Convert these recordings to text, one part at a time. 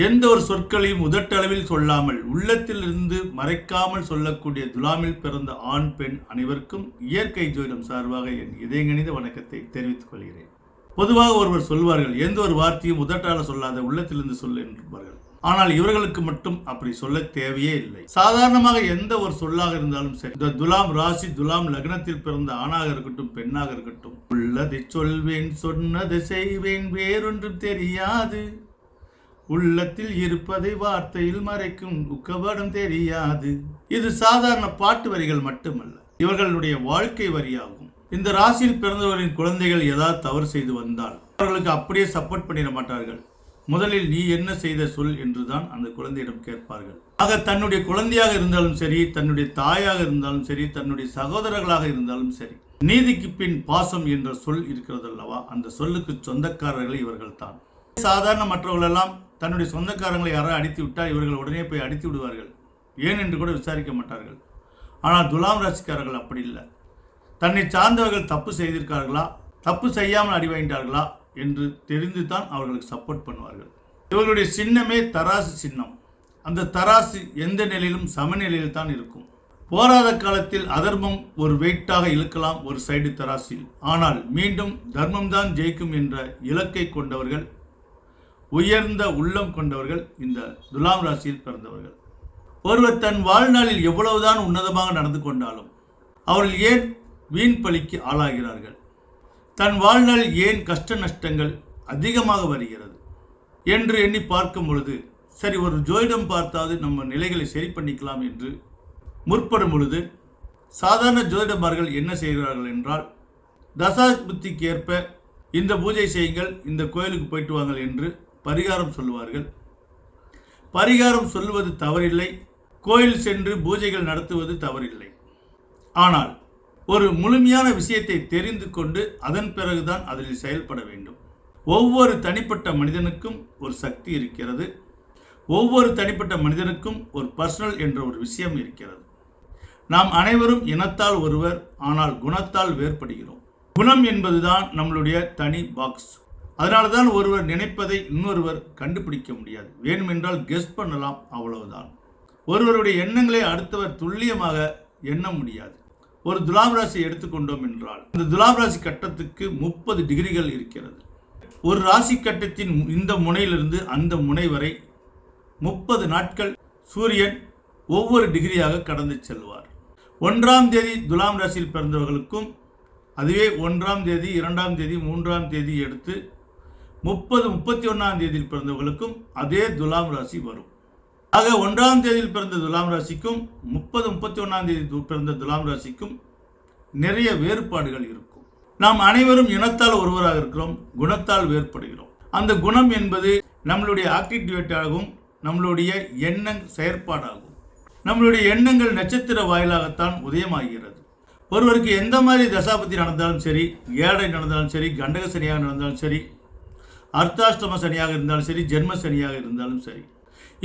எந்த ஒரு சொற்களையும் உதட்டளவில் சொல்லாமல் உள்ளத்தில் இருந்து மறைக்காமல் சொல்லக்கூடிய துலாமில் பிறந்த ஆண் பெண் அனைவருக்கும் இயற்கை ஜோதிடம் சார்பாக என் இதயங்கணித வணக்கத்தை தெரிவித்துக் கொள்கிறேன். பொதுவாக ஒருவர் சொல்வார்கள், எந்த ஒரு வார்த்தையும் உதட்டால சொல்லாத உள்ளத்திலிருந்து சொல்லு என்பார்கள். ஆனால் இவர்களுக்கு மட்டும் அப்படி சொல்ல தேவையே இல்லை. சாதாரணமாக எந்த ஒரு சொல்லாக இருந்தாலும் சரி, இந்த துலாம் ராசி துலாம் லக்னத்தில் பிறந்த ஆணாக இருக்கட்டும் பெண்ணாக இருக்கட்டும், உள்ளதை சொல்வேன் சொன்னதை செய்வேன் வேறொன்றும் தெரியாது, உள்ளத்தில் இருப்பதை வார்த்தையில் மறைக்கும் உக்கபடம் தெரியாது. இது சாதாரண பாட்டு வரிகள் மட்டுமல்ல, இவர்களுடைய வாழ்க்கை வரியாகும். இந்த ராசியில் பிறந்தவரின் குழந்தைகள் ஏதாவது தவறு செய்து வந்தால் அவர்களுக்கு அப்படியே சப்போர்ட் பண்ணிட மாட்டார்கள். முதலில் நீ என்ன செய்த சொல் என்றுதான் அந்த குழந்தையிடம் கேட்பார்கள். ஆக தன்னுடைய குழந்தையாக இருந்தாலும் சரி, தன்னுடைய தாயாக இருந்தாலும் சரி, தன்னுடைய சகோதரர்களாக இருந்தாலும் சரி, நீதிக்கு பின் பாசம் என்ற சொல் இருக்கிறது அல்லவா, அந்த சொல்லுக்கு சொந்தக்காரர்கள் இவர்கள் தான். சாதாரண மற்றவர்களெல்லாம் தன்னுடைய சொந்தக்காரங்களை யாராவது அடித்து விட்டால் இவர்கள் உடனே போய் அடித்து விடுவார்கள், ஏன் என்று கூட விசாரிக்க மாட்டார்கள். ஆனால் துலாம் ராசிக்காரர்கள் அப்படி இல்லை. தன்னை சார்ந்தவர்கள் தப்பு செய்திருக்கார்களா, தப்பு செய்யாமல் அடி வாங்கிட்டார்களா என்று தெரிந்து தான் அவர்களுக்கு சப்போர்ட் பண்ணுவார்கள். இவர்களுடைய சின்னமே தராசு சின்னம். அந்த தராசு எந்த நிலையிலும் சமநிலையில் தான் இருக்கும். போராத காலத்தில் அதர்மம் ஒரு வெயிட்டாக இழுக்கலாம் ஒரு சைடு தராசில். ஆனால் மீண்டும் தர்மம் தான் ஜெயிக்கும் என்ற இலக்கை கொண்டவர்கள், உயர்ந்த உள்ளம் கொண்டவர்கள் இந்த துலாம் ராசியில் பிறந்தவர்கள். ஒருவர் தன் வாழ்நாளில் எவ்வளவுதான் உன்னதமாக நடந்து கொண்டாலும் அவர்கள் ஏன் வீண் பழிக்கு ஆளாகிறார்கள்? தன் வாழ்நாளில் ஏன் கஷ்ட நஷ்டங்கள் அதிகமாக வருகிறது என்று எண்ணி பார்க்கும் பொழுது, சரி ஒரு ஜோதிடம் பார்த்தாவது நம்ம நிலைகளை சரி பண்ணிக்கலாம் என்று முற்படும் பொழுது, சாதாரண ஜோதிடமார்கள் என்ன செய்கிறார்கள் என்றால், தசா புத்திக்கு ஏற்ப இந்த பூஜை செய்யுங்கள், இந்த கோயிலுக்கு போயிட்டு வாங்கள் என்று பரிகாரம் சொல்லுவார்கள். பரிகாரம் சொல்லுவது தவறில்லை, கோயில் சென்று பூஜைகள் நடத்துவது தவறில்லை. ஆனால் ஒரு முழுமையான விஷயத்தை தெரிந்து கொண்டு அதன் பிறகுதான் அதில் செயல்பட வேண்டும். ஒவ்வொரு தனிப்பட்ட மனிதனுக்கும் ஒரு சக்தி இருக்கிறது. ஒவ்வொரு தனிப்பட்ட மனிதனுக்கும் ஒரு பர்சனல் என்ற ஒரு விஷயம் இருக்கிறது. நாம் அனைவரும் இனத்தால் ஒருவர், ஆனால் குணத்தால் வேறுபடுகிறோம். குணம் என்பதுதான் நம்மளுடைய தனி பாக்ஸ். அதனால தான் ஒருவர் நினைப்பதை இன்னொருவர் கண்டுபிடிக்க முடியாது. வேணுமென்றால் கெஸ் பண்ணலாம், அவ்வளவுதான். ஒருவருடைய எண்ணங்களை அடுத்தவர் துல்லியமாக எண்ண முடியாது. ஒரு துலாம் ராசியை எடுத்துக்கொண்டோம் என்றால், இந்த துலாம் ராசி கட்டத்துக்கு 30 டிகிரிகள் இருக்கிறது. ஒரு ராசி கட்டத்தின் இந்த முனையிலிருந்து அந்த முனை வரை 30 நாட்கள் சூரியன் ஒவ்வொரு டிகிரியாக கடந்து செல்வார். 1ஆம் தேதி துலாம் ராசியில் பிறந்தவர்களுக்கும், அதுவே 1ஆம் தேதி 2ஆம் தேதி 3ஆம் தேதி எடுத்து 30 31ஆம் தேதியில் பிறந்தவர்களுக்கும் அதே துலாம் ராசி வரும். ஆக 1ஆம் தேதியில் பிறந்த துலாம் ராசிக்கும் 30 31ஆம் தேதி பிறந்த துலாம் ராசிக்கும் நிறைய வேறுபாடுகள் இருக்கும். நாம் அனைவரும் இனத்தால் ஒருவராக இருக்கிறோம், குணத்தால் வேறுபடுகிறோம். அந்த குணம் என்பது நம்மளுடைய ஆக்டிவிட்டியாகவும் நம்மளுடைய செயற்பாடாகும். நம்மளுடைய எண்ணங்கள் நட்சத்திர வாயிலாகத்தான் உதயமாகிறது. ஒருவருக்கு எந்த மாதிரி தசாபதி நடந்தாலும் சரி, ஏழை நடந்தாலும் சரி, கண்டக சனியாக நடந்தாலும் சரி, அர்த்தாஷ்டம சனியாக இருந்தாலும் சரி, ஜென்ம சனியாக இருந்தாலும் சரி,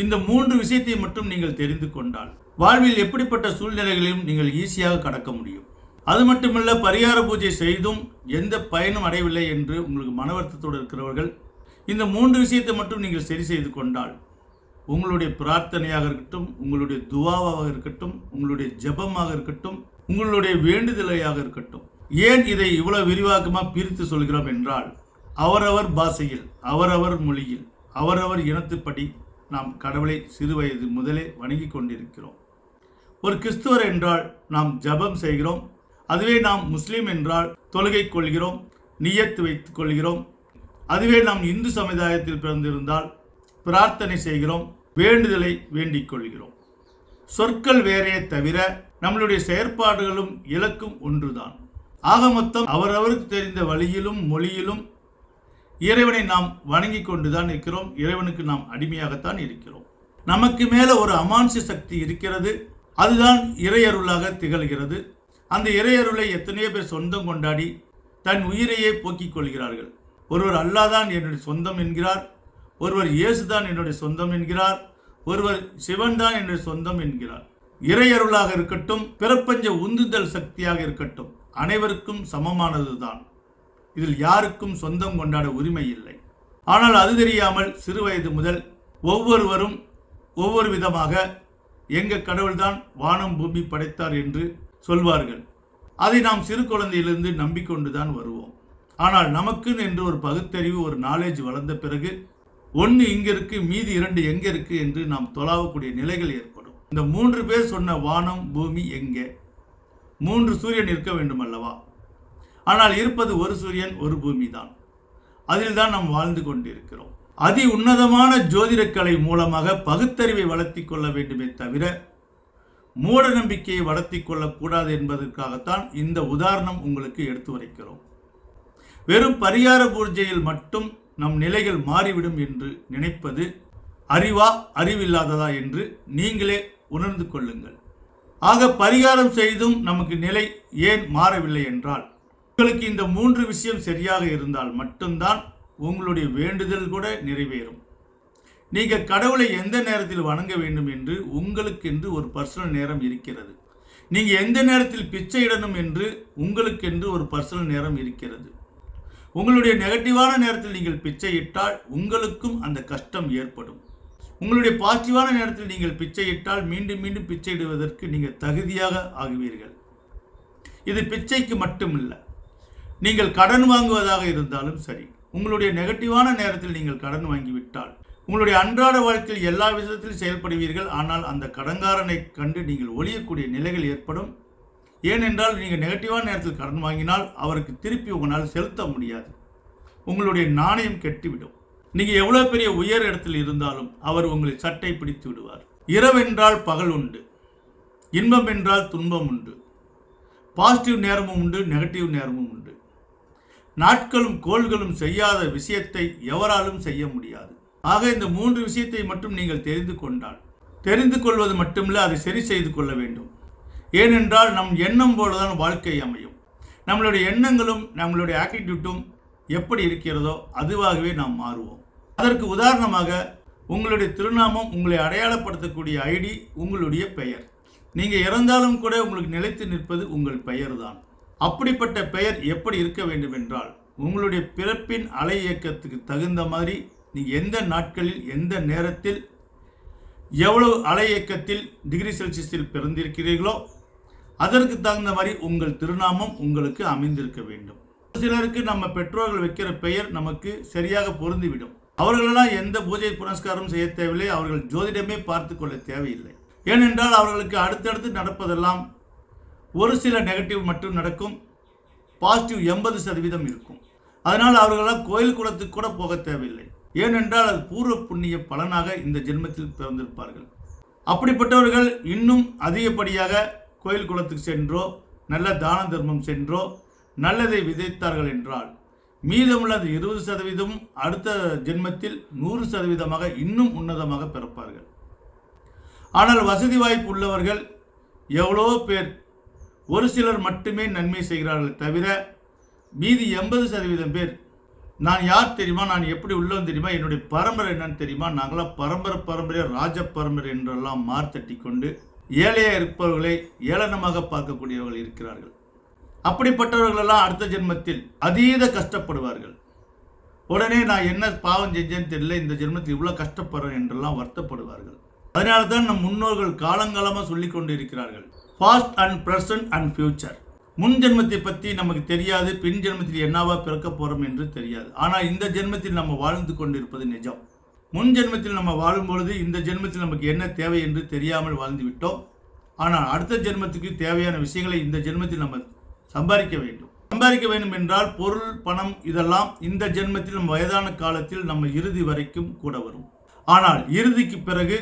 இந்த 3 விஷயத்தை மட்டும் நீங்கள் தெரிந்து கொண்டால் வாழ்வில் எப்படிப்பட்ட சூழ்நிலைகளையும் நீங்கள் ஈஸியாக கடக்க முடியும். அது மட்டுமல்ல, பரிகார பூஜை செய்தும் எந்த பயனும் அடையவில்லை என்று உங்களுக்கு மன வருத்தத்தோடு இருக்கிறவர்கள், இந்த 3 விஷயத்தை மட்டும் நீங்கள் சரி செய்து கொண்டால் உங்களுடைய பிரார்த்தனையாக இருக்கட்டும், உங்களுடைய துவாவாக இருக்கட்டும், உங்களுடைய ஜெபமாக இருக்கட்டும், உங்களுடைய வேண்டுதலையாக இருக்கட்டும். ஏன் இதை இவ்வளவு விரிவாக்கமாக பிரித்து சொல்கிறோம் என்றால், அவரவர் பாஷையில், அவரவர் மொழியில், அவரவர் இனத்துப்படி நாம் கடவுளை சிறு வயது முதலே வணங்கி கொண்டிருக்கிறோம். ஒரு கிறிஸ்துவர் என்றால் நாம் ஜபம் செய்கிறோம். அதுவே நாம் முஸ்லீம் என்றால் தொழுகை கொள்கிறோம், நியத்து வைத்துக் கொள்கிறோம். அதுவே நாம் இந்து சமுதாயத்தில் பிறந்திருந்தால் பிரார்த்தனை செய்கிறோம், வேண்டுதலை வேண்டிக் கொள்கிறோம். சொற்கள் வேறே தவிர நம்மளுடைய செயற்பாடுகளும் இலக்கும் ஒன்றுதான். ஆக மொத்தம் அவரவருக்கு தெரிந்த வழியிலும் மொழியிலும் இறைவனை நாம் வணங்கி கொண்டுதான் இருக்கிறோம். இறைவனுக்கு நாம் அடிமையாகத்தான் இருக்கிறோம். நமக்கு மேல ஒரு அமானுஷ சக்தி இருக்கிறது, அதுதான் இறையருளாக திகழ்கிறது. அந்த இறையருளை எத்தனையோ பேர் சொந்தம் கொண்டாடி தன் உயிரையே போக்கிக் கொள்கிறார்கள். ஒருவர் அல்லாதான் என்னுடைய சொந்தம் என்கிறார், ஒருவர் இயேசுதான் என்னுடைய சொந்தம் என்கிறார், ஒருவர் சிவன் தான் என்னுடைய சொந்தம் என்கிறார். இறையருளாக இருக்கட்டும், பிரபஞ்ச உந்துதல் சக்தியாக இருக்கட்டும், அனைவருக்கும் சமமானதுதான். இதில் யாருக்கும் சொந்தம் கொண்டாட உரிமை இல்லை. ஆனால் அது தெரியாமல் சிறு வயது முதல் ஒவ்வொருவரும் ஒவ்வொரு விதமாக எங்கள் கடவுள்தான் வானம் பூமி படைத்தார் என்று சொல்வார்கள். அதை நாம் சிறு குழந்தையிலிருந்து நம்பிக்கொண்டு தான் வருவோம். ஆனால் நமக்குன்னு என்று ஒரு பகுத்தறிவு, ஒரு நாலேஜ் வளர்ந்த பிறகு ஒன்று இங்கே இருக்கு, மீதி 2 எங்கே இருக்கு என்று நாம் தொலாவக்கூடிய நிலைகள் ஏற்படும். இந்த 3 பேர் சொன்ன வானம் பூமி எங்கே? 3 சூரியன் இருக்க வேண்டும் அல்லவா? ஆனால் இருப்பது ஒரு சூரியன், ஒரு பூமி தான். அதில் தான் நாம் வாழ்ந்து கொண்டிருக்கிறோம். அதி உன்னதமான ஜோதிடக்கலை மூலமாக பகுத்தறிவை வளர்த்தி கொள்ள வேண்டுமே தவிர மூட நம்பிக்கையை வளர்த்தி கொள்ளக்கூடாது என்பதற்காகத்தான் இந்த உதாரணம் உங்களுக்கு எடுத்து உரைக்கிறோம். வெறும் பரிகார பூஜையில் மட்டும் நம் நிலைகள் மாறிவிடும் என்று நினைப்பது அறிவா அறிவில்லாததா என்று நீங்களே உணர்ந்து கொள்ளுங்கள். ஆக பரிகாரம் செய்தும் நமக்கு நிலை ஏன் மாறவில்லை என்றால், உங்களுக்கு இந்த 3 விஷயம் சரியாக இருந்தால் மட்டும்தான் உங்களுடைய வேண்டுதல் கூட நிறைவேறும். நீங்கள் கடவுளை எந்த நேரத்தில் வணங்க வேண்டும் என்று உங்களுக்கென்று ஒரு பர்சனல் நேரம் இருக்கிறது. நீங்கள் எந்த நேரத்தில் பிச்சையிடணும் என்று உங்களுக்கென்று ஒரு பர்சனல் நேரம் இருக்கிறது. உங்களுடைய நெகட்டிவான நேரத்தில் நீங்கள் பிச்சையிட்டால் உங்களுக்கும் அந்த கஷ்டம் ஏற்படும். உங்களுடைய பாசிட்டிவான நேரத்தில் நீங்கள் பிச்சையிட்டால் மீண்டும் மீண்டும் பிச்சையிடுவதற்கு நீங்கள் தகுதியாக ஆகுவீர்கள். இது பிச்சைக்கு மட்டுமில்லை, நீங்கள் கடன் வாங்குவதாக இருந்தாலும் சரி. உங்களுடைய நெகட்டிவான நேரத்தில் நீங்கள் கடன் வாங்கிவிட்டால் உங்களுடைய அன்றாட வாழ்க்கையில் எல்லா விதத்திலும் செயல்படுவீர்கள். ஆனால் அந்த கடன்காரனை கண்டு நீங்கள் ஒழியக்கூடிய நிலைகள் ஏற்படும். ஏனென்றால் நீங்கள் நெகட்டிவான நேரத்தில் கடன் வாங்கினால் அவருக்கு திருப்பி உங்களால் செலுத்த முடியாது. உங்களுடைய நாணயம் கெட்டுவிடும். நீங்கள் எவ்வளோ பெரிய உயர் இடத்தில் இருந்தாலும் அவர் உங்களை சட்டை பிடித்து விடுவார். இரவென்றால் பகல் உண்டு, இன்பம் என்றால் துன்பம் உண்டு, பாசிட்டிவ் நேரமும் உண்டு, நெகட்டிவ் நேரமும் உண்டு. நாட்களும் கோள்களும் செய்யாத விஷயத்தை எவராலும் செய்ய முடியாது. ஆக இந்த 3 விஷயத்தை மட்டும் நீங்கள் தெரிந்து கொண்டால், தெரிந்து கொள்வது மட்டுமில்லை, அதை சரி செய்து கொள்ள வேண்டும். ஏனென்றால் நம் எண்ணம் போலதான் வாழ்க்கை அமையும். நம்மளுடைய எண்ணங்களும் நம்மளுடைய ஆட்டிடியூட்டும் எப்படி இருக்கிறதோ அதுவாகவே நாம் மாறுவோம். அதற்கு உதாரணமாக உங்களுடைய திருநாமம், உங்களை அடையாளப்படுத்தக்கூடிய ஐடி உங்களுடைய பெயர். நீங்கள் இறந்தாலும் கூட உங்களுக்கு நிலைத்து நிற்பது உங்கள் பெயர் தான். அப்படிப்பட்ட பெயர் எப்படி இருக்க வேண்டும் என்றால், உங்களுடைய பிறப்பின் அலை இயக்கத்துக்கு தகுந்த மாதிரி நீங்கள் எந்த நாட்களில் எந்த நேரத்தில் எவ்வளவு அலை இயக்கத்தில் டிகிரி செல்சியஸில் பிறந்திருக்கிறீர்களோ அதற்கு தகுந்த மாதிரி உங்கள் திருநாமம் உங்களுக்கு அமைந்திருக்க வேண்டும். சிலருக்கு நம்ம பெற்றோர்கள் வைக்கிற பெயர் நமக்கு சரியாக பொருந்திவிடும். அவர்களெல்லாம் எந்த பூஜை புனஸ்காரம் செய்ய தேவையில்லை, அவர்கள் ஜோதிடமே பார்த்து கொள்ள தேவையில்லை. ஏனென்றால் அவர்களுக்கு அடுத்தடுத்து நடப்பதெல்லாம் ஒரு சில நெகட்டிவ் மட்டும் நடக்கும், பாசிட்டிவ் 80% இருக்கும். அதனால் அவர்களெல்லாம் கோயில் குளத்துக்கு கூட போக தேவையில்லை. ஏனென்றால் அது பூர்வ புண்ணிய பலனாக இந்த ஜென்மத்தில் பிறந்திருப்பார்கள். அப்படிப்பட்டவர்கள் இன்னும் அதிகப்படியாக கோயில் குளத்துக்கு சென்றோ நல்ல தான தர்மம் சென்றோ நல்லதை விதைத்தார்கள் என்றால் மீதமுள்ள 20% அடுத்த ஜென்மத்தில் 100% இன்னும் உன்னதமாக பிறப்பார்கள். ஆனால் வசதி வாய்ப்பு உள்ளவர்கள் எவ்வளோ பேர், ஒரு சிலர் மட்டுமே நன்மை செய்கிறார்கள் தவிர மீதி 80% பேர் நான் யார் தெரியுமா, நான் எப்படி உள்ளவன் தெரியுமா, என்னுடைய பரம்பரை என்னன்னு தெரியுமா, நாங்களாம் பரம்பரை ராஜ பரம்பரை என்றெல்லாம் மார்த்தட்டி கொண்டு ஏழையாக இருப்பவர்களை ஏளனமாக பார்க்கக்கூடியவர்கள் இருக்கிறார்கள். அப்படிப்பட்டவர்களெல்லாம் அடுத்த ஜென்மத்தில் அதீத கஷ்டப்படுவார்கள். உடனே நான் என்ன பாவம் செஞ்சேன்னு தெரியல, இந்த ஜென்மத்தில் இவ்வளோ கஷ்டப்படுறேன் என்றெல்லாம் வருத்தப்படுவார்கள். அதனால தான் நம் முன்னோர்கள் காலங்காலமாக சொல்லி கொண்டு இருக்கிறார்கள், past and present and future. முன் ஜென்மத்தை பற்றி நமக்கு தெரியாது, பின் ஜென்மத்தில் என்னவா பிறக்க போகிறோம் என்று தெரியாது. ஆனால் இந்த ஜென்மத்தில் நம்ம வாழ்ந்து கொண்டிருப்பது நிஜம். முன் ஜென்மத்தில் நம்ம வாழும்பொழுது இந்த ஜென்மத்தில் நமக்கு என்ன தேவை என்று தெரியாமல் வாழ்ந்து விட்டோம். ஆனால் அடுத்த ஜென்மத்துக்கு தேவையான விஷயங்களை இந்த ஜென்மத்தில் நம்ம சம்பாதிக்க வேண்டும். சம்பாதிக்க வேண்டும் என்றால் பொருள், பணம் இதெல்லாம் இந்த ஜென்மத்தில் நம்ம வயதான காலத்தில் நம்ம இறுதி வரைக்கும் கூட வரும். ஆனால் இறுதிக்கு பிறகு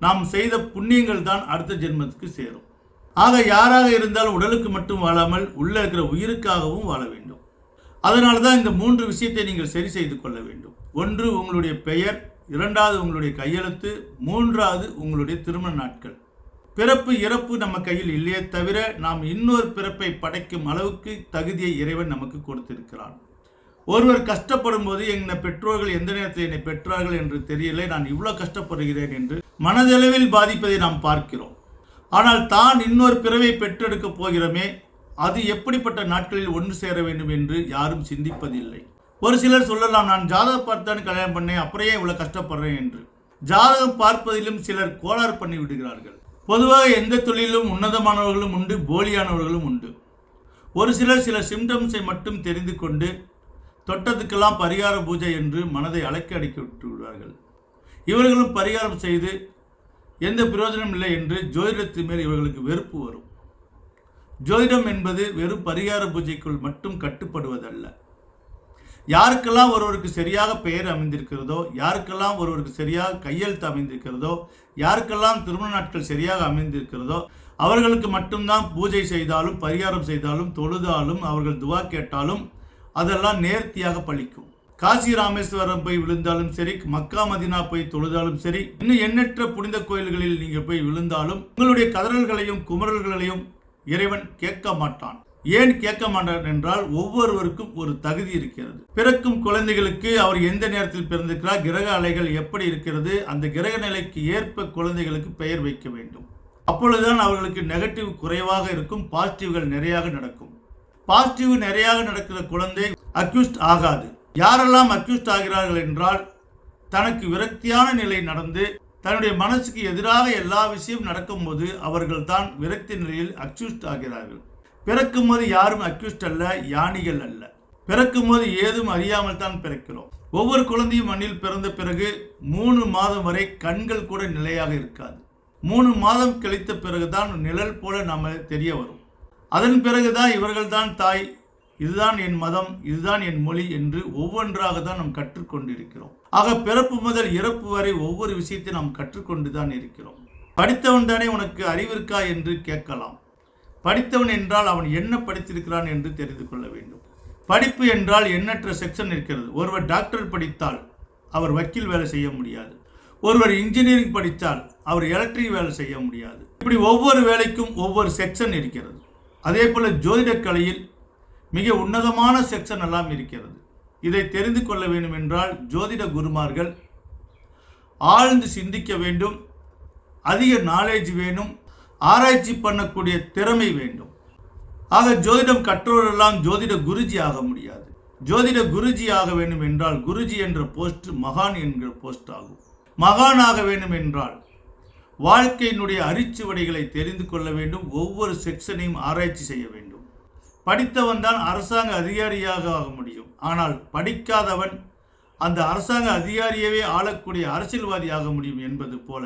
நாம் செய்த புண்ணியங்கள் தான் அடுத்த ஜென்மத்துக்கு சேரும். ஆக யாராக இருந்தாலும் உடலுக்கு மட்டும் வாழாமல் உள்ள இருக்கிற உயிருக்காகவும் வாழ வேண்டும். அதனால தான் இந்த 3 விஷயத்தை நீங்கள் சரி செய்து கொள்ள வேண்டும். ஒன்று உங்களுடைய பெயர், இரண்டாவது உங்களுடைய கையெழுத்து, மூன்றாவது உங்களுடைய திருமண நாட்கள். பிறப்பு இறப்பு நம்ம கையில் இல்லையே தவிர நாம் இன்னொரு பிறப்பை படைக்கும் அளவுக்கு தகுதியை இறைவன் நமக்கு கொடுத்திருக்கிறான். ஒருவர் கஷ்டப்படும் போது எங்கள் பெற்றோர்கள் எந்த நேரத்தில் என்னை பெற்றார்கள் என்று தெரியலை, நான் இவ்வளோ கஷ்டப்படுகிறேன் என்று மனதளவில் பாதிப்பதை நாம் பார்க்கிறோம். ஆனால் தான் இன்னொரு பிறவை பெற்றெடுக்கப் போகிறோமே, அது எப்படிப்பட்ட நாட்களில் ஒன்று சேர வேண்டும் என்று யாரும் சிந்திப்பதில்லை. ஒரு சிலர் சொல்லலாம், நான் ஜாதகம் பார்த்தான் கல்யாணம் பண்ணேன், அப்புறையே இவ்வளோ கஷ்டப்படுறேன் என்று. ஜாதகம் பார்ப்பதிலும் சிலர் கோளாறு பண்ணி விடுகிறார்கள். பொதுவாக எந்த தொழிலும் உன்னதமானவர்களும் உண்டு, போலியானவர்களும் உண்டு. ஒரு சிலர் சில சிம்டம்ஸை மட்டும் தெரிந்து கொண்டு தொட்டதுக்கெல்லாம் பரிகார பூஜை என்று மனதை அலைக்க அடிக்க விட்டு விடுவார்கள். இவர்களும் பரிகாரம் செய்து எந்த பிரயோஜனம் இல்லை என்று ஜோதிடத்தின் மேல் இவர்களுக்கு வெறுப்பு வரும். ஜோதிடம் என்பது வெறும் பரிகார பூஜைக்குள் மட்டும் கட்டுப்படுவதல்ல. யாருக்கெல்லாம் ஒருவருக்கு சரியாக பெயர் அமைந்திருக்கிறதோ, யாருக்கெல்லாம் ஒருவருக்கு சரியாக கையெழுத்து அமைந்திருக்கிறதோ, யாருக்கெல்லாம் திருமண நாட்கள் சரியாக அமைந்திருக்கிறதோ அவர்களுக்கு மட்டும்தான் பூஜை செய்தாலும் பரிகாரம் செய்தாலும் தொழுதாலும் அவர்கள் துவா கேட்டாலும் அதெல்லாம் நேர்த்தியாக பலிக்கும். காசி ராமேஸ்வரம் போய் விழுந்தாலும் சரி, மக்கா மதினா போய் தொழுதாலும் சரி, இன்னும் எண்ணற்ற புனித கோயில்களில் நீங்கள் போய் விழுந்தாலும் உங்களுடைய கதறல்களையும் குமரல்களையும் இறைவன் கேட்க மாட்டான். ஏன் கேட்க மாட்டான் என்றால் ஒவ்வொருவருக்கும் ஒரு தகுதி இருக்கிறது. பிறக்கும் குழந்தைகளுக்கு அவர் எந்த நேரத்தில் பிறந்திருக்கிறார், கிரக அலைகள் எப்படி இருக்கிறது, அந்த கிரக நிலைக்கு ஏற்ப குழந்தைகளுக்கு பெயர் வைக்க வேண்டும். அப்பொழுதுதான் அவர்களுக்கு நெகட்டிவ் குறைவாக இருக்கும், பாசிட்டிவ்கள் நிறையாக நடக்கும். பாசிட்டிவ் நிறையாக நடக்கிற குழந்தை அக்யூஸ்ட் ஆகாது. யாரெல்லாம் அக்யூஸ்ட் ஆகிறார்கள் என்றால் தனக்கு விரக்தியான நிலை நடந்து தன்னுடைய மனசுக்கு எதிராக எல்லா விஷயம் நடக்கும்போது அவர்கள் தான் விரக்தி நிலையில் அக்யூஸ்ட் ஆகிறார்கள். பிறக்கும் போது யாரும் அக்யூஸ்ட் அல்ல, யானிகள் அல்ல. பிறக்கும் போது ஏதும் அறியாமல் தான் பிறக்கிறோம். ஒவ்வொரு குழந்தையும் மண்ணில் பிறந்த பிறகு 3 மாதம் வரை கண்கள் கூட நிலையாக இருக்காது. 3 மாதம் கழித்த பிறகுதான் நிழல் போல நம்ம தெரிய வரும். அதன் பிறகுதான் இவர்கள் தான் தாய், இதுதான் என் மதம், இதுதான் என் மொழி என்று ஒவ்வொன்றாக தான் நாம் கற்றுக்கொண்டிருக்கிறோம். ஆக பிறப்பு முதல் இறப்பு வரை ஒவ்வொரு விஷயத்தை நாம் கற்றுக்கொண்டு தான் இருக்கிறோம். படித்தவன் தானே உனக்கு அறிவிருக்கா என்று கேட்கலாம். படித்தவன் என்றால் அவன் என்ன படித்திருக்கிறான் என்று தெரிந்து கொள்ள வேண்டும். படிப்பு என்றால் எண்ணற்ற செக்ஷன் இருக்கிறது. ஒருவர் டாக்டர் படித்தால் அவர் வக்கீல் வேலை செய்ய முடியாது. ஒருவர் இன்ஜினியரிங் படித்தால் அவர் எலக்ட்ரிக் வேலை செய்ய முடியாது. இப்படி ஒவ்வொரு வேலைக்கும் ஒவ்வொரு செக்ஷன் இருக்கிறது. அதே போல ஜோதிட கலையில் மிக உன்னதமான செக்ஷன் எல்லாம் இருக்கிறது. இதை தெரிந்து கொள்ள வேண்டும் என்றால் ஜோதிட குருமார்கள் ஆழ்ந்து சிந்திக்க வேண்டும், அதிக நாலேஜ் வேணும், ஆராய்ச்சி பண்ணக்கூடிய திறமை வேண்டும். ஆக ஜோதிடம் கற்றோரெல்லாம் ஜோதிட குருஜி ஆக முடியாது. ஜோதிட குருஜி ஆக வேண்டும் என்றால் குருஜி என்ற போஸ்ட் மகான் என்கிற போஸ்ட் ஆகும். மகான் ஆக வேண்டும் என்றால் வாழ்க்கையினுடைய அரிச்சுவடைகளை தெரிந்து கொள்ள வேண்டும், ஒவ்வொரு செக்ஷனையும் ஆராய்ச்சி செய்ய வேண்டும். படித்தவன் தான் அரசாங்க அதிகாரியாக ஆக முடியும். ஆனால் படிக்காதவன் அந்த அரசாங்க அதிகாரியவே ஆளக்கூடிய அரசியல்வாதி ஆக முடியும் என்பது போல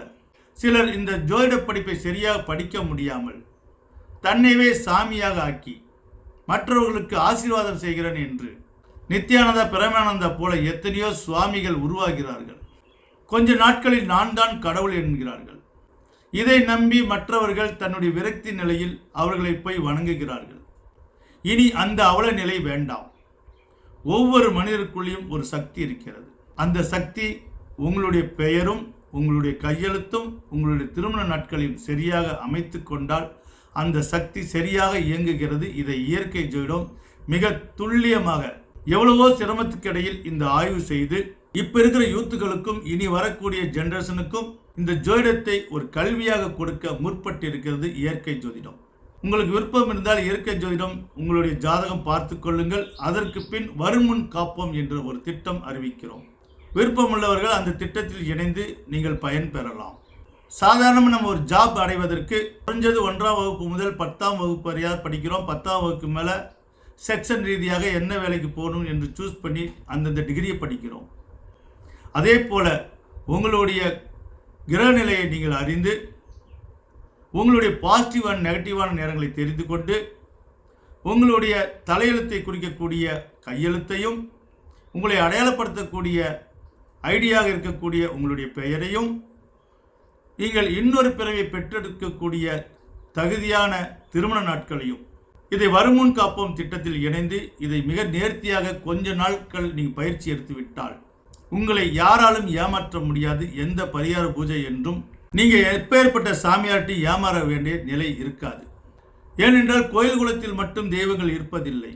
சிலர் இந்த ஜோதிட படிப்பை சரியாக படிக்க முடியாமல் தன்னைவே சாமியாக ஆக்கி மற்றவர்களுக்கு ஆசீர்வாதம் செய்கிறேன் என்று நித்யானந்தா பிரமானந்தா போல எத்தனையோ சுவாமிகள் உருவாகிறார்கள். கொஞ்ச நாட்களில் நான் தான் கடவுள் என்கிறார்கள். இதை நம்பி மற்றவர்கள் தன்னுடைய விரக்தி நிலையில் அவர்களை போய் வணங்குகிறார்கள். இனி அந்த அவல நிலை வேண்டாம். ஒவ்வொரு மனிதருக்குள்ளேயும் ஒரு சக்தி இருக்கிறது. அந்த சக்தி உங்களுடைய பெயரும் உங்களுடைய கையெழுத்தும் உங்களுடைய திருமண நாட்களையும் சரியாக அமைத்து கொண்டால் அந்த சக்தி சரியாக இயங்குகிறது. இதை இயற்கை ஜோதிடம் மிக துல்லியமாக எவ்வளவோ சிரமத்துக்கு இடையில் இந்த ஆய்வு செய்து இப்ப இருக்கிற யூத்துகளுக்கும் இனி வரக்கூடிய ஜெனரேஷனுக்கும் இந்த ஜோதிடத்தை ஒரு கல்வியாக கொடுக்க முற்பட்டு இருக்கிறது இயற்கை ஜோதிடம். உங்களுக்கு விருப்பம் இருந்தால் இயற்கை ஜோதிடம் உங்களுடைய ஜாதகம் பார்த்து கொள்ளுங்கள். அதற்கு பின் வருமுன் காப்போம் என்ற ஒரு திட்டம் அறிவிக்கிறோம். விருப்பமுள்ளவர்கள் அந்த திட்டத்தில் இணைந்து நீங்கள் பயன் பெறலாம். சாதாரணமாக நம்ம ஒரு ஜாப் அடைவதற்கு குறைஞ்சது 1ஆம் வகுப்பு முதல் 10ஆம் வகுப்பு வரையாக படிக்கிறோம். 10ஆம் வகுப்பு மேலே செக்ஷன் ரீதியாக என்ன வேலைக்கு போகணும் என்று சூஸ் பண்ணி அந்தந்த டிகிரியை படிக்கிறோம். அதே போல் உங்களுடைய கிரக நிலையை நீங்கள் அறிந்து உங்களுடைய பாசிட்டிவ் அண்ட் நெகட்டிவான நேரங்களை தெரிந்து கொண்டு உங்களுடைய தலையெழுத்தை குறிக்கக்கூடிய கையெழுத்தையும் உங்களை அடையாளப்படுத்தக்கூடிய ஐடியாக இருக்கக்கூடிய உங்களுடைய பெயரையும் நீங்கள் இன்னொரு பிறவை பெற்றெடுக்கக்கூடிய தகுதியான திருமண நாட்களையும் இதை வருமுன் காப்போம் திட்டத்தில் இணைந்து இதை மிக நேர்த்தியாக கொஞ்ச நாட்கள் நீங்கள் பயிற்சி எடுத்து விட்டால் உங்களை யாராலும் ஏமாற்ற முடியாது. எந்த பரிகார பூஜை என்றும் நீங்கள் எப்பேற்பட்ட சாமியார்ட்டி ஏமாற வேண்டிய நிலை இருக்காது. ஏனென்றால் கோயில் குலத்தில் மட்டும் தெய்வங்கள் இருப்பதில்லை.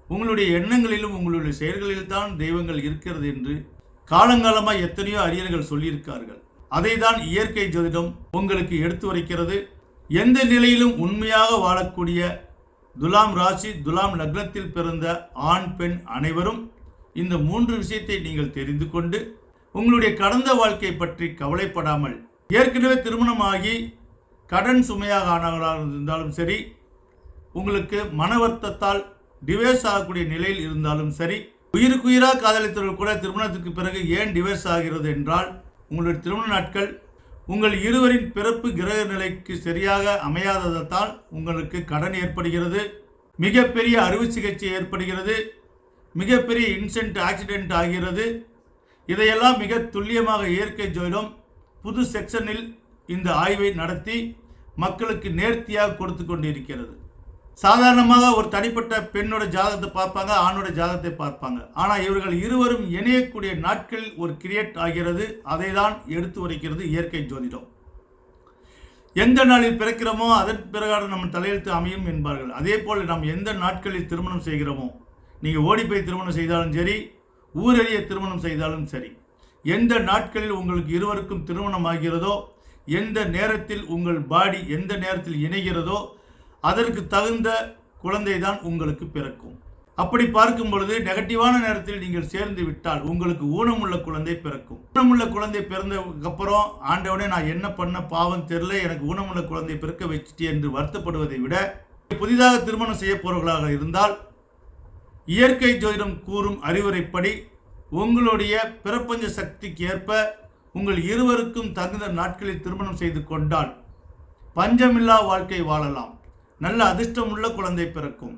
உங்களுடைய எண்ணங்களிலும் உங்களுடைய செயல்களில் தான் தெய்வங்கள் இருக்கிறது என்று காலங்காலமாக எத்தனையோ அறிஞர்கள் சொல்லியிருக்கார்கள். அதை தான் இயற்கை ஜோதிடம் உங்களுக்கு எடுத்து வைக்கிறது. எந்த நிலையிலும் உண்மையாக வாழக்கூடிய துலாம் ராசி துலாம் லக்னத்தில் பிறந்த ஆண் பெண் அனைவரும் இந்த 3 விஷயத்தை நீங்கள் தெரிந்து கொண்டு உங்களுடைய கடந்த வாழ்க்கை பற்றி கவலைப்படாமல், ஏற்கனவே திருமணமாகி கடன் சுமையாக ஆனவர்களாக இருந்தாலும் சரி, உங்களுக்கு மன வருத்தத்தால் டிவேர்ஸ் ஆகக்கூடிய நிலையில் இருந்தாலும் சரி, உயிருக்குயிராக காதலித்தவர்கள் கூட திருமணத்துக்கு பிறகு ஏன் டிவேர்ஸ் ஆகிறது என்றால், உங்களுடைய திருமண நாட்கள் உங்கள் இருவரின் பிறப்பு கிரக நிலைக்கு சரியாக அமையாததால் உங்களுக்கு கடன் ஏற்படுகிறது, மிகப்பெரிய அறுவை சிகிச்சை ஏற்படுகிறது, மிகப்பெரிய இன்சிடென்ட் ஆக்சிடென்ட் ஆகிறது. இதையெல்லாம் மிக துல்லியமாக இயற்கை ஜோதிடம் புது செக்ஷனில் இந்த ஆய்வை நடத்தி மக்களுக்கு நேர்த்தியாக கொடுத்து கொண்டிருக்கிறது. சாதாரணமாக ஒரு தனிப்பட்ட பெண்ணோட ஜாதகத்தை பார்ப்பாங்க, ஆணோட ஜாதகத்தை பார்ப்பாங்க. ஆனால் இவர்கள் இருவரும் இணையக்கூடிய நாட்களில் ஒரு கிரியேட் ஆகிறது. அதை தான் எடுத்து உரைக்கிறது இயற்கை ஜோதிடம். எந்த நாளில் பிறக்கிறோமோ அதன் பிறகு நம்ம தலையெழுத்து அமையும் என்பார்கள். அதே போல் நாம் எந்த நாட்களில் திருமணம் செய்கிறோமோ, நீங்கள் ஓடிப்போய் திருமணம் செய்தாலும் சரி, ஊரறிய திருமணம் செய்தாலும் சரி, எந்த நாட்களில் உங்களுக்கு இருவருக்கும் திருமணம் ஆகிறதோ, எந்த நேரத்தில் உங்கள் பாடி எந்த நேரத்தில் இணைகிறதோ அதற்கு தகுந்த குழந்தை தான் உங்களுக்கு பிறக்கும். அப்படி பார்க்கும் பொழுது நெகட்டிவான நேரத்தில் நீங்கள் சேர்ந்து விட்டால் உங்களுக்கு ஊனமுள்ள குழந்தை பிறக்கும். ஊனமுள்ள குழந்தை பிறந்ததுக்கு அப்புறம் ஆண்டவனே நான் என்ன பண்ண பாவம் தெரியல, எனக்கு ஊனமுள்ள குழந்தை பிறக்க வச்சுட்டே என்று வருத்தப்படுவதை விட, புதிதாக திருமணம் செய்ய போறவர்களாக இருந்தால் இயற்கை ஜோதிடம் கூறும் அறிவுரைப்படி உங்களுடைய பிரபஞ்ச சக்திக்கு ஏற்ப உங்கள் இருவருக்கும் தகுந்த நாட்களில் திருமணம் செய்து கொண்டால் பஞ்சமில்லா வாழ்க்கை வாழலாம். நல்ல அதிர்ஷ்டம் உள்ள குழந்தை பிறக்கும்.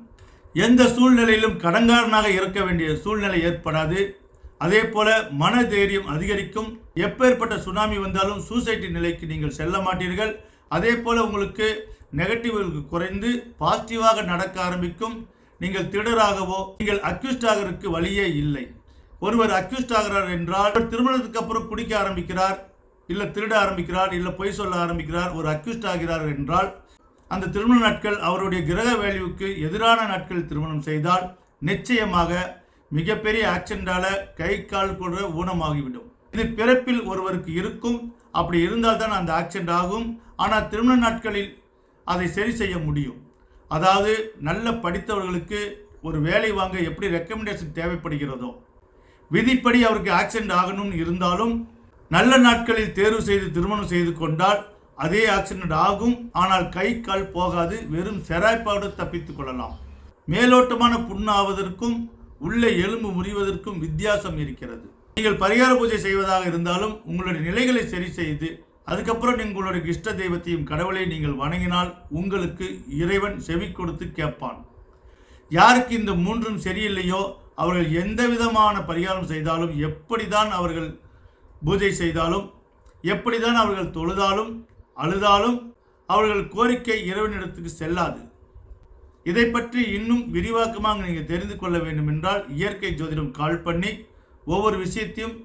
எந்த சூழ்நிலையிலும் கடன்காரனாக இருக்க வேண்டிய சூழ்நிலை ஏற்படாது. அதே போல மன தைரியம் அதிகரிக்கும். எப்பேற்பட்ட சுனாமி வந்தாலும் சூசைட்டி நிலைக்கு நீங்கள் செல்ல மாட்டீர்கள். அதே போல உங்களுக்கு நெகட்டிவ் குறைந்து பாசிட்டிவாக நடக்க ஆரம்பிக்கும். நீங்கள் திடராகவோ நீங்கள் அக்யூஸ்ட் ஆகிறதுக்கு வழியே இல்லை. ஒருவர் அக்யூஸ்ட் ஆகிறார் என்றால் திருமணத்துக்கு அப்புறம் குடிக்க ஆரம்பிக்கிறார், இல்லை திருட ஆரம்பிக்கிறார், இல்லை பொய் சொல்ல ஆரம்பிக்கிறார், ஒரு அக்யூஸ்ட் ஆகிறார் என்றால் அந்த திருமண நாட்கள் அவருடைய கிரக வேல்யூக்கு எதிரான நாட்களில் திருமணம் செய்தால் நிச்சயமாக மிகப்பெரிய ஆக்சிடென்டால கை கால் கூட ஊனமாகிவிடும். இது பிறப்பில் ஒருவருக்கு இருக்கும். அப்படி இருந்தால் தான் அந்த ஆக்சிடென்ட் ஆகும். ஆனால் திருமண நாட்களில் அதை சரி செய்ய முடியும். அதாவது நல்ல படித்தவர்களுக்கு ஒரு வேலை வாங்க எப்படி ரெக்கமெண்டேஷன் தேவைப்படுகிறதோ, விதிப்படி அவருக்கு ஆக்சிடென்ட் ஆகணும்னு இருந்தாலும் நல்ல நாட்களில் தேர்வு செய்து திருமணம் செய்து கொண்டால் அதே ஆக்சிடென்ட் ஆகும். ஆனால் கை கால் போகாது, வெறும் செராய்ப்பாடு தப்பித்துக் கொள்ளலாம். மேலோட்டமான புண்ணு ஆவதற்கும் உள்ள எலும்பு முறிவதற்கும் வித்தியாசம் இருக்கிறது. நீங்கள் பரிகார பூஜை செய்வதாக இருந்தாலும் உங்களுடைய நிலைகளை சரி செய்து அதுக்கப்புறம் உங்களுடைய இஷ்ட தெய்வத்தையும் கடவுளை நீங்கள் வணங்கினால் உங்களுக்கு இறைவன் செவி கொடுத்து கேட்பான். யாருக்கு இந்த மூன்றும் சரியில்லையோ அவர்கள் எந்த விதமான பரிகாரம் செய்தாலும், எப்படிதான் அவர்கள் பூஜை செய்தாலும், எப்படிதான் அவர்கள் தொழுதாலும் அழுதாலும் அவர்கள் கோரிக்கை இறைவனிடத்துக்கு செல்லாது. இதை பற்றி இன்னும் விரிவாக்கமாக நீங்கள் தெரிந்து கொள்ள வேண்டும் என்றால் இயற்கை ஜோதிடம் கால் பண்ணி ஒவ்வொரு விஷயத்தையும்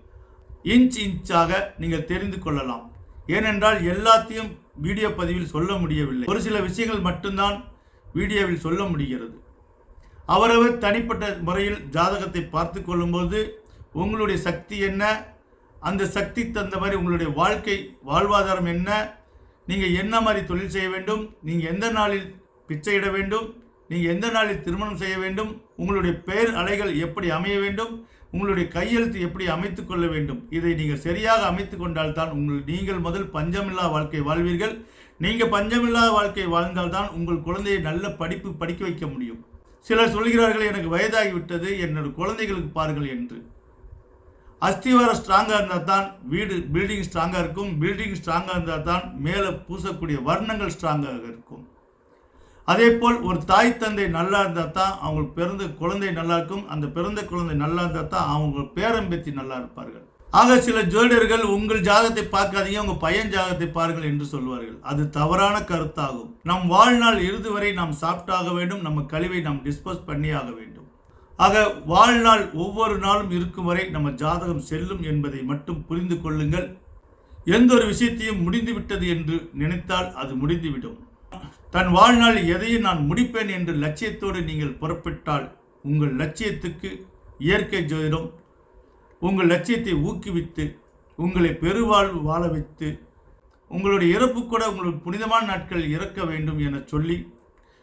இன்ச்சாக நீங்கள் தெரிந்து கொள்ளலாம். ஏனென்றால் எல்லாத்தையும் வீடியோ பதிவில் சொல்ல முடியவில்லை. ஒரு சில விஷயங்கள் மட்டும்தான் வீடியோவில் சொல்ல முடிகிறது. அவரவர் தனிப்பட்ட முறையில் ஜாதகத்தை பார்த்து கொள்ளும்போது உங்களுடைய சக்தி என்ன, அந்த சக்தி தகுந்த மாதிரி உங்களுடைய வாழ்க்கை வாழ்வாதாரம் என்ன, நீங்கள் என்ன மாதிரி தொழில் செய்ய வேண்டும், நீங்கள் எந்த நாளில் பிச்சையிட வேண்டும், நீங்கள் எந்த நாளில் திருமணம் செய்ய வேண்டும், உங்களுடைய பெயர் அலைகள் எப்படி அமைய வேண்டும், உங்களுடைய கையெழுத்து எப்படி அமைத்துக் கொள்ள வேண்டும், இதை நீங்கள் சரியாக அமைத்து கொண்டால்தான் நீங்கள் முதல் பஞ்சமில்லா வாழ்க்கை வாழ்வீர்கள். நீங்கள் பஞ்சமில்லா வாழ்க்கை வாழ்ந்தால்தான் உங்கள் குழந்தையை நல்ல படிப்பு படிக்க வைக்க முடியும். சிலர் சொல்கிறார்கள் எனக்கு வயதாகிவிட்டது, என்னோட குழந்தைகளுக்கு பாருங்கள் என்று. அஸ்திவாரம் ஸ்ட்ராங்காக இருந்தால் தான் வீடு பில்டிங் ஸ்ட்ராங்காக இருக்கும். பில்டிங் ஸ்ட்ராங்காக இருந்தால் தான் மேலே பூசக்கூடிய வர்ணங்கள் ஸ்ட்ராங்காக இருக்கும். அதே போல் ஒரு தாய் தந்தை நல்லா இருந்தால் தான் அவங்க பிறந்த குழந்தை நல்லா இருக்கும். அந்த பிறந்த குழந்தை நல்லா இருந்தால் தான் அவங்க பேரம்பேத்தி நல்லா இருப்பார்கள். ஆக சில ஜோதிடர்கள் உங்கள் ஜாதகத்தை பார்க்காதீங்க, உங்கள் பையன் ஜாதகத்தை பாருங்கள் என்று சொல்வார்கள். அது தவறான கருத்தாகும். நம் வாழ்நாள் இறுதி வரை நாம் சாப்பிட்டாக வேண்டும். நம்ம கழிவை நாம் டிஸ்போஸ் பண்ணி ஆக வேண்டும். ஆக வாழ்நாள் ஒவ்வொரு நாளும் இருக்கும் வரை நம்ம ஜாதகம் செல்லும் என்பதை மட்டும் புரிந்து கொள்ளுங்கள். எந்த ஒரு விஷயத்தையும் முடிந்துவிட்டது என்று நினைத்தால் அது முடிந்துவிடும். தன் வாழ்நாள் எதையும் நான் முடிப்பேன் என்ற லட்சியத்தோடு நீங்கள் புறப்பட்டால் உங்கள் லட்சியத்துக்கு இயற்கை ஜோதிடம் உங்கள் லட்சியத்தை ஊக்குவித்து உங்களை பெருவாழ்வு வாழ வைத்து உங்களுடைய இறப்பு கூட உங்களுக்கு புனிதமான நாட்கள் இறக்க வேண்டும் என சொல்லி,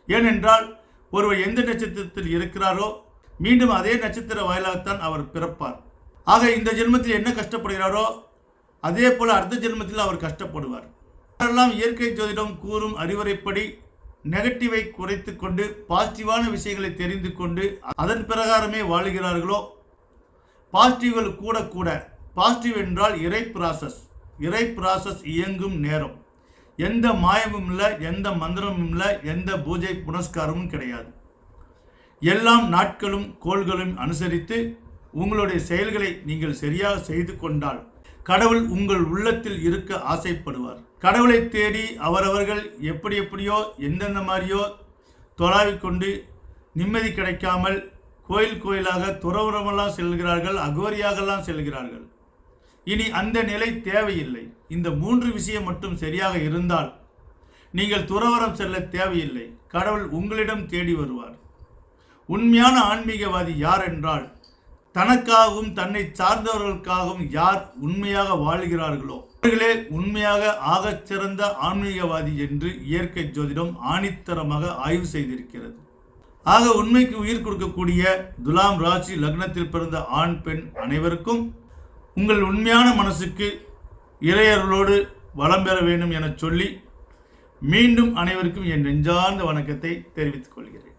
ஏனென்றால் ஒருவர் எந்த நட்சத்திரத்தில் இருக்கிறாரோ மீண்டும் அதே நட்சத்திர வாயிலாகத்தான் அவர் பிறப்பார். ஆக இந்த ஜென்மத்தில் என்ன கஷ்டப்படுகிறாரோ அதே போல அடுத்த ஜென்மத்தில் அவர் கஷ்டப்படுவார். யாரெல்லாம் இயற்கை ஜோதிடம் கூறும் அறிவுரைப்படி நெகட்டிவை குறைத்து கொண்டு பாசிட்டிவான விஷயங்களை தெரிந்து கொண்டு அதன் பிரகாரமே வாழுகிறார்களோ, பாசிட்டிவ்கள் கூட கூட, பாசிட்டிவ் என்றால் இறை ப்ராசஸ் இயங்கும் நேரம், எந்த மாயமும் இல்லை, எந்த மந்திரமும் இல்லை, எந்த பூஜை புனஸ்காரமும் கிடையாது. எல்லாம் நாட்களும் கோள்களும் அனுசரித்து உங்களுடைய செயல்களை நீங்கள் சரியாக செய்து கொண்டால் கடவுள் உங்கள் உள்ளத்தில் இருக்க ஆசைப்படுவார். கடவுளை தேடி அவரவர்கள் எப்படியோ எந்தெந்த மாதிரியோ தொலாவிக்கொண்டு நிம்மதி கிடைக்காமல் கோயிலாக துறவரமெல்லாம் செல்கிறார்கள், அகோரியாகலாம் செல்கிறார்கள். இனி அந்த நிலை தேவையில்லை. இந்த 3 விஷயம் மட்டும் சரியாக இருந்தால் நீங்கள் துறவரம் செல்ல தேவையில்லை. கடவுள் உங்களிடம் தேடி வருவார். உண்மையான ஆன்மீகவாதி யார் என்றால், தனக்காகவும் தன்னை சார்ந்தவர்களுக்காகவும் யார் உண்மையாக வாழ்கிறார்களோ அவர்களே உண்மையாக ஆகச் சிறந்த ஆன்மீகவாதி என்று இயற்கை ஜோதிடம் ஆணித்தரமாக ஆய்வு செய்திருக்கிறது. ஆக உண்மைக்கு உயிர் கொடுக்கக்கூடிய துலாம் ராசி லக்னத்தில் பிறந்த ஆண் பெண் அனைவருக்கும் உங்கள் உண்மையான மனசுக்கு இறையர்களோடு வளம் பெற வேண்டும் என சொல்லி மீண்டும் அனைவருக்கும் என் நெஞ்சார்ந்த வணக்கத்தை தெரிவித்துக் கொள்கிறேன்.